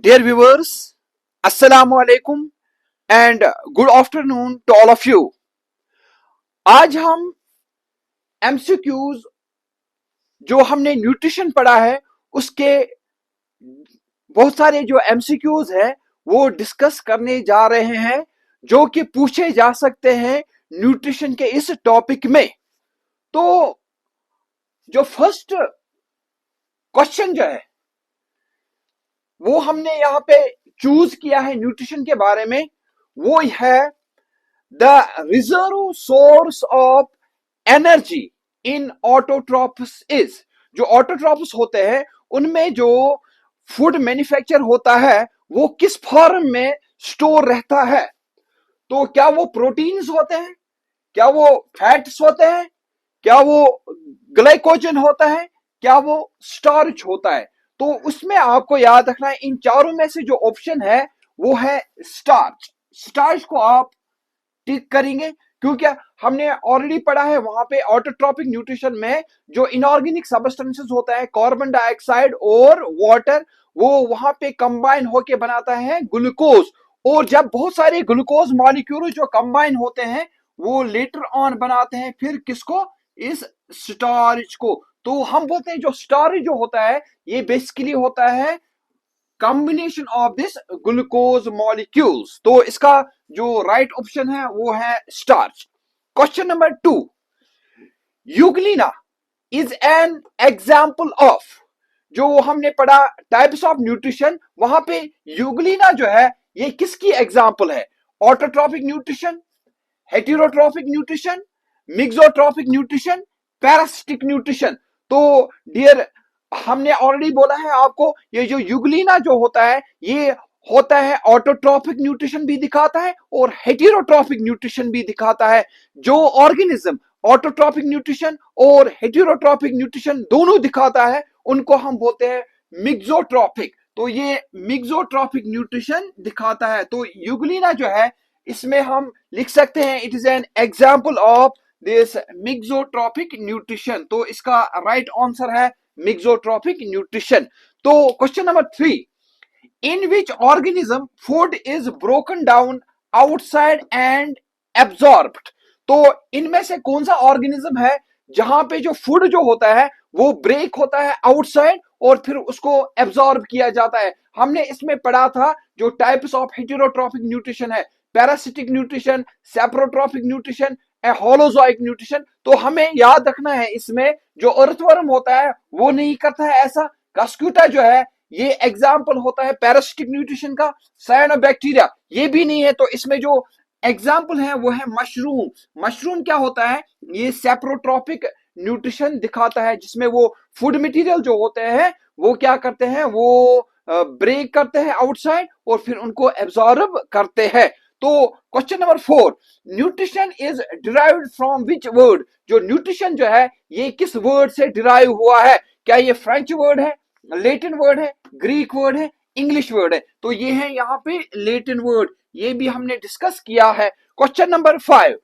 Dear viewers, Assalamu alaikum and good afternoon to all of you. आज हम MCQs जो हमने न्यूट्रिशन पढ़ा है उसके बहुत सारे जो एमसीक्यूज है वो डिस्कस करने जा रहे हैं जो कि पूछे जा सकते हैं न्यूट्रिशन के इस टॉपिक में। तो जो फर्स्ट क्वेश्चन जो है वो हमने यहाँ पे चूज किया है न्यूट्रिशन के बारे में, वो है the reserve source of energy in autotrophs is। जो ऑटोट्रॉफ्स होते हैं उनमें जो फूड मैन्युफैक्चर होता है वो किस फॉर्म में स्टोर रहता है। तो क्या वो प्रोटीन्स होते हैं, क्या वो फैट्स होते हैं, क्या वो ग्लाइकोजन होता है, क्या वो स्टार्च होता है। तो उसमें आपको याद रखना है इन चारों में से जो ऑप्शन है वो है स्टार्च। स्टार्च को आप टिक करेंगे क्योंकि हमने ऑलरेडी पढ़ा है वहां पे ऑटोट्रॉपिक न्यूट्रिशन में जो इनऑर्गेनिक सब्सटेंसेस होता है कार्बन डाइऑक्साइड और वाटर, वो वहां पे कंबाइन होके बनाता है ग्लूकोज। और जब बहुत सारे ग्लूकोज मॉलिक्यूल जो कंबाइन होते हैं वो लेटर ऑन बनाते हैं फिर किसको, इस स्टार्च को। तो हम बोलते हैं जो स्टार्च जो होता है ये बेसिकली होता है combination of this glucose molecules. तो इसका जो राइट ऑप्शन है वो है starch. Question number 2, Euglena is an example of. जो हमने पढ़ा टाइप्स ऑफ न्यूट्रिशन, वहां पे यूग्लिना जो है ये किसकी एग्जाम्पल है? Autotrophic nutrition, heterotrophic nutrition, mixotrophic nutrition, parasitic nutrition. तो डियर हमने ऑलरेडी बोला है आपको ये जो यूग्लिना जो होता है ये होता है ऑटोट्रॉपिक न्यूट्रिशन भी दिखाता है और हेटेरोट्रॉपिक न्यूट्रिशन भी दिखाता है। जो ऑर्गेनिज्म ऑटोट्रॉपिक न्यूट्रिशन और हेटेरोट्रॉपिक न्यूट्रिशन दोनों दिखाता है उनको हम बोलते हैं मिक्सोट्रॉपिक। तो ये मिक्सोट्रॉपिक न्यूट्रिशन दिखाता है। तो यूग्लिना जो है इसमें हम लिख सकते हैं it is an example of this mixotrophic nutrition. तो इसका राइट आंसर है मिक्सोट्रॉपिक न्यूट्रिशन। तो question number 3, in which organism food is broken down outside and absorbed. तो इनमें से कौन सा ऑर्गेनिज्म है जहां पे जो फूड जो होता है वो ब्रेक होता है आउटसाइड और फिर उसको एब्जॉर्ब किया जाता है। हमने इसमें पढ़ा था जो टाइप्स ऑफ हेटेरोट्रॉपिक न्यूट्रिशन है, parasitic nutrition, saprotrophic nutrition, holozoic nutrition. तो हमें याद रखना है इसमें जो अर्थवर्म होता है वो नहीं करता है ऐसा। कास्क्यूटा जो है ये एग्जाम्पल होता है पैरासिटिक न्यूट्रिशन का। साइनोबैक्टीरिया ये भी नहीं है। तो इसमें जो एग्जाम्पल है वो है मशरूम। मशरूम क्या होता है, ये सेप्रोट्रॉपिक न्यूट्रिशन दिखाता है जिसमें वो फूड मटेरियल जो होते हैं वो क्या करते हैं, वो ब्रेक करते हैं आउटसाइड और फिर उनको एब्जॉर्ब करते हैं। तो question number 4, nutrition is derived from which word. जो न्यूट्रिशन जो है ये किस वर्ड से डिराइव हुआ है? क्या ये फ्रेंच वर्ड है, लैटिन वर्ड है, ग्रीक वर्ड है, इंग्लिश वर्ड है? तो ये है यहाँ पे लैटिन वर्ड, ये भी हमने डिस्कस किया है। Question number 5,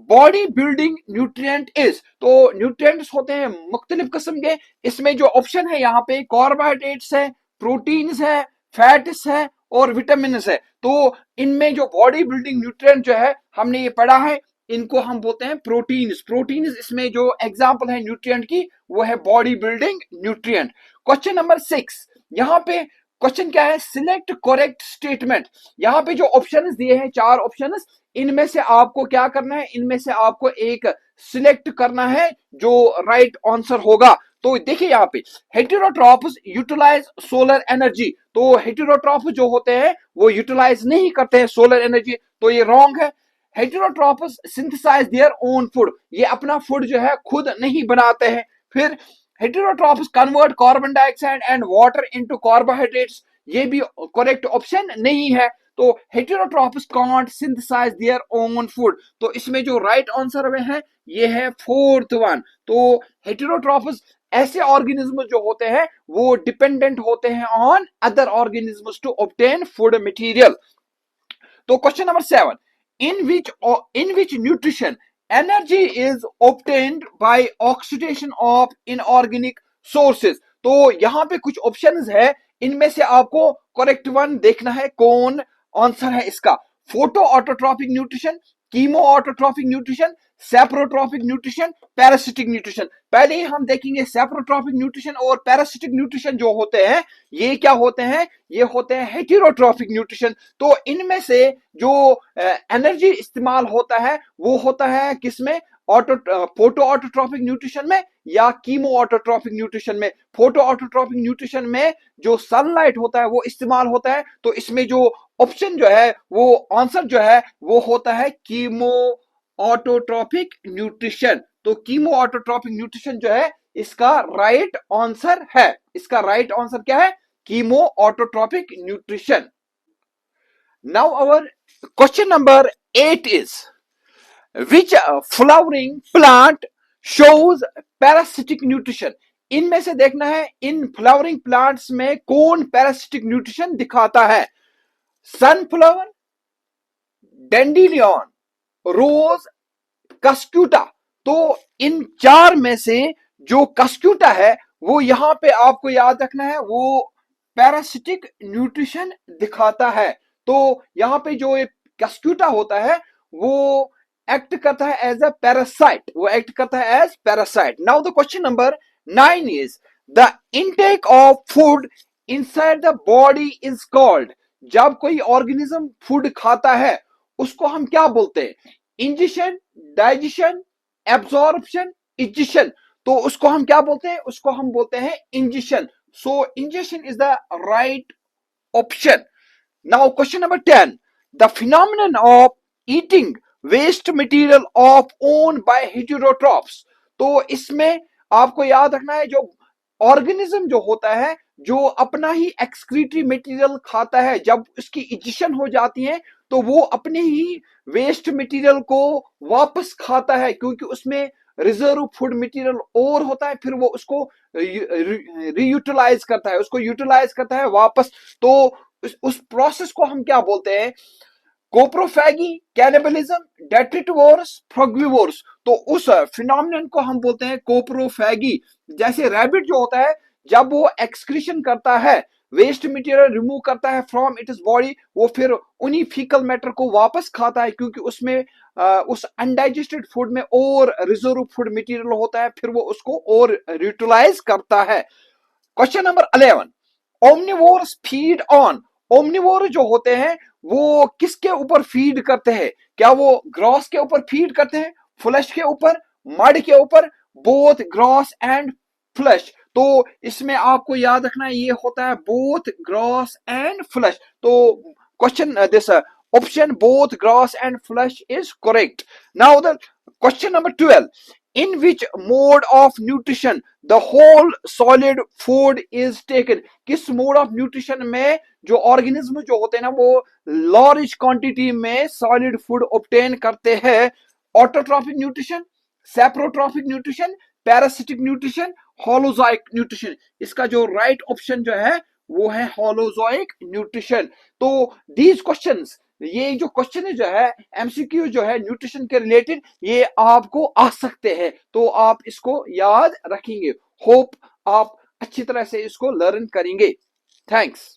body building nutrient is. तो न्यूट्रिएंट्स होते हैं मुख्तलिफ किस्म के। इसमें जो ऑप्शन है यहाँ पे कार्बोहाइड्रेट्स है, प्रोटीन्स है, फैट्स है और विटामिन है। तो इनमें जो बॉडी बिल्डिंग न्यूट्रिएंट जो है हमने ये पढ़ा है इनको हम बोलते हैं प्रोटीन्स। प्रोटीन्स इसमें जो एग्जांपल है न्यूट्रिएंट की वो है body building nutrient. Question number 6, यहाँ पे क्वेश्चन क्या है, सिलेक्ट करेक्ट स्टेटमेंट। यहाँ पे जो ऑप्शंस दिए हैं 4 ऑप्शंस, इनमें से आपको क्या करना है, इनमें से आपको एक सिलेक्ट करना है जो राइट आंसर होगा। तो देखिए यहाँ पे हेटेरोट्रॉप्स यूटिलाइज सोलर एनर्जी। तो हेटेरोट्रॉप्स जो होते हैं वो यूटिलाइज नहीं करते हैं सोलर एनर्जी, तो ये रॉन्ग है। Heterotrophs synthesise their own food, ये अपना फूड जो है खुद नहीं बनाते हैं। फिर heterotrophs convert carbon dioxide and water into carbohydrates, ये भी करेक्ट ऑप्शन नहीं है। तो heterotrophs can't synthesise their own food, तो इसमें जो राइट आंसर में है ये है 4th वन। तो हेटेरोट्रॉप्स ऐसे ऑर्गेनिज्म जो होते हैं वो डिपेंडेंट होते हैं on other organisms to obtain food material. तो question number 7, in which nutrition energy is obtained by oxidation of inorganic sources. तो यहां पे कुछ ऑप्शंस है, इनमें से आपको करेक्ट वन देखना है, कौन आंसर है इसका। Photo autotrophic nutrition, chemo autotrophic nutrition, saprotrophic nutrition, parasitic nutrition. पहले ही हम देखेंगे सेप्रोट्रॉपिक न्यूट्रिशन और पैरासिटिक न्यूट्रिशन जो होते हैं ये क्या होते हैं, ये होते हैं हेटेरोट्रॉपिक न्यूट्रिशन। तो इनमें से जो एनर्जी इस्तेमाल होता है वो होता है किसमें, फोटो ऑटोट्रॉपिक न्यूट्रिशन में या कीमो ऑटोट्रॉपिक न्यूट्रिशन में। फोटो ऑटोट्रॉपिक न्यूट्रिशन में जो सनलाइट होता है वो इस्तेमाल होता है, तो इसमें जो ऑप्शन जो है वो आंसर जो है वो होता है कीमो ऑटोट्रॉपिक न्यूट्रिशन। तो कीमो ऑटोट्रॉपिक न्यूट्रिशन जो है इसका राइट आंसर है। इसका राइट आंसर क्या है, chemoautotrophic nutrition. Now our question number 8 is which flowering plant shows parasitic nutrition। इनमें से देखना है इन फ्लावरिंग प्लांट्स में कौन पैरासिटिक न्यूट्रिशन दिखाता है। सनफ्लावर, डेंडिलियन, रोज, कस्क्यूटा। तो इन चार में से जो कस्क्यूटा है वो यहां पे आपको याद रखना है, वो पैरासिटिक न्यूट्रिशन दिखाता है। तो यहां पे जो कस्क्यूटा होता है वो एक्ट करता है एज अ पैरासाइट, वो एक्ट करता है as parasite. Now the question number 9 is the intake of food inside the body is called. जब कोई ऑर्गेनिज्म फूड खाता है उसको हम क्या बोलते हैं, इंजेशन, डाइजेशन, एब्जॉर्प्शन, इजेशन। तो उसको हम क्या बोलते हैं, उसको हम बोलते हैं ingestion. So ingestion is the right option. Now question number 10, the phenomenon of eating waste material of own by heterotrophs. तो इसमें आपको याद रखना है जो ऑर्गेनिज्म जो होता है जो अपना ही एक्सक्रीटरी मटेरियल खाता है, जब उसकी इजेशन हो जाती है तो वो अपने ही वेस्ट मटेरियल को वापस खाता है, क्योंकि उसमें रिजर्व फूड मटेरियल और होता है, फिर वो उसको रीयूटिलाइज करता है, उसको यूटिलाइज करता है वापस। तो उस प्रोसेस को हम क्या बोलते हैं, कोप्रोफैगी, कैनिबलिज्म, डेट्रिटिवोरस, फ्रॉगविवोरस। तो उस फिनोमिनन को हम बोलते हैं कोप्रोफैगी। जैसे रैबिट जो होता है जब वो एक्सक्रीशन करता है, वेस्ट मटेरियल रिमूव करता है फ्रॉम इट्स बॉडी, वो फिर उन्हीं फीकल मैटर को वापस खाता है, क्योंकि उसमें उस अनडाइजेस्टेड फूड में और रिजर्व फूड मटेरियल होता है, फिर वो उसको और यूटिलाइज करता है। Question number 11, omnivores feed on. Omnivore जो होते हैं वो किसके ऊपर फीड करते हैं, क्या वो ग्रास के ऊपर फीड करते हैं, फ्लैश के ऊपर, मड के ऊपर, बोथ ग्रास एंड फ्लैश। तो इसमें आपको याद रखना है ये होता है बोथ ग्रास एंड फ्लैश। तो question this option both grass and flash is correct. Now the question number 12, in which mode of nutrition the whole solid food is taken। किस मोड ऑफ न्यूट्रिशन में जो organism जो होते हैं ना वो large quantity में सॉलिड फूड ऑब्टेन करते हैं। Autotrophic nutrition, saprotrophic nutrition, parasitic nutrition, holozoic nutrition. इसका जो राइट ऑप्शन जो है वो है होलोजोइक न्यूट्रिशन। तो दीज क्वेश्चंस, ये जो क्वेश्चन जो है एमसीक्यू जो है न्यूट्रिशन के रिलेटेड, ये आपको आ सकते हैं, तो आप इसको याद रखेंगे। होप आप अच्छी तरह से इसको लर्न करेंगे। थैंक्स।